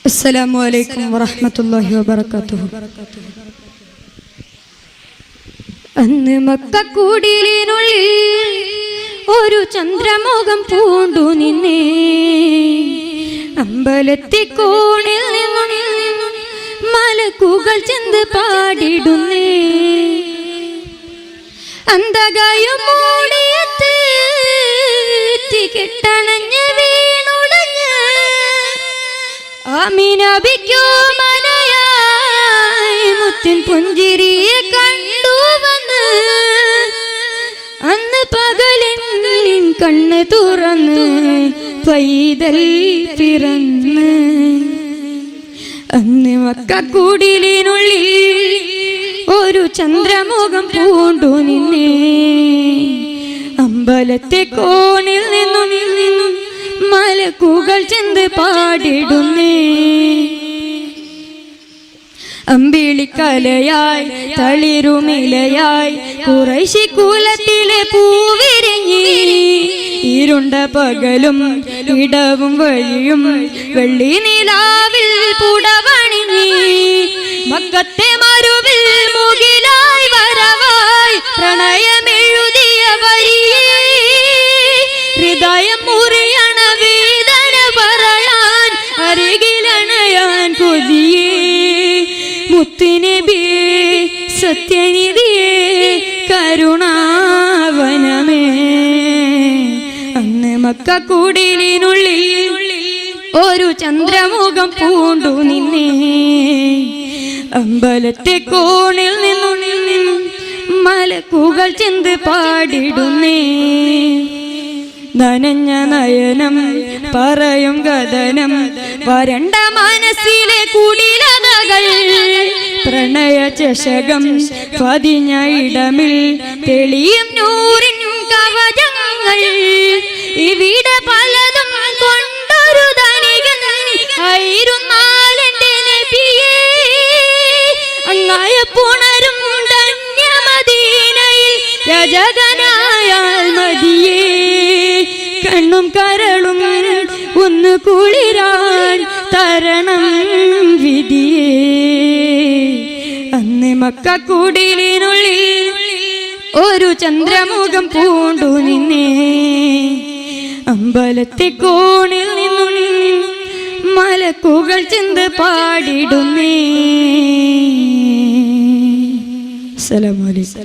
അസ്സലാമു അലൈക്കും വറഹ്മത്തുള്ളാഹി വബറകാതുഹു. അന്ന് മക്കക്കൂടിലിനുള്ളിൽ ഒരു ചന്ദ്രമുഖം പൂണ്ടു നിന്നേ, അമ്പലത്തിക്കോണിൽ നിന്നും മലക്കുകൾ ചെന്ന് പാടിടുന്നേ. അന്തകായും മൂടിയത്ത് കെട്ടണഞ്ഞ് വീണുടഞ്ഞ് ആമിനബിക്കോ മനയായി മുത്തിൻ പുഞ്ചിരിയെ കണ്ടുവന്ന്. അന്ന് പകലിൻ കണ്ണ് തുറന്ന് പൈതൽ പിറന്ന്. അന്ന് മക്കക്കൂടിലിനുള്ളിൽ ഒരു ചന്ദ്രമുഖം പൂണ്ടു നിന്നേ, അമ്പലത്തെ കോണിൽ നിന്നും മലക്കുകൾ ചെന്ന് പാടിടുന്നേ. അമ്പിളിക്കലയായി തളിരുമിലയായി ഖുറൈശി കുലത്തിലെ പൂവിരിഞ്ഞി. ഇരുണ്ട പകലും ഇടവും വഴിയും വെള്ളി നിലാവിൽ പുടവണിഞ്ഞി. മക്കത്തെ മരുവിൽ മുകിലായി വരവായി പ്രണയമെഴുതിയ വരിയേ. ഹൃദയം മുറിയണ വേദന പറയാൻ അരികിലണയാൻ കൊതിയേ. മുത്തുനബിയേ സത്യനിധിയേ കരുണാവനമേ. അന്ന് മക്കക്കൂടിലിനുള്ളിൽ ഒരു ചന്ദ്രമുഖം പൂണ്ടു നിന്നേ, അമ്പലത്തെ കോണിൽ നിന്നും മലക്കുകൾ ചെന്ന് പാടിടുന്നേ. നനഞ്ഞ നയനം പറയും കഥനം വരണ്ട മനസ്സിലെ കുടിലതകൾ. പ്രണയ ചഷകം പതിഞ്ഞ ഇടമിൽ തെളിയും നൂറിൻ കവചങ്ങൾ. ഇവിടെ പലതും കൊണ്ടൊരു ധനികൻ ആയിരുന്നാലെന്റെ നബിയേ. അങ്ങായ പുണരും ധന്യമദീനയിൽ രജകനായാൽ മതിയേ. കണ്ണും കരളും ഒന്ന് കുളിരാൻ തരണം വിധിയേ. അന്ന് മക്കക്കൂടിലിനുള്ളിൽ ഒരു ചന്ദ്രമുഖം പൂണ്ടു നിന്നേ, അമ്പലത്തെ കോണിൽ നിന്നും മലക്കുകൾ ചെന്ന് പാടിടുന്നേ. അസ്സലാമു അലൈക്കും.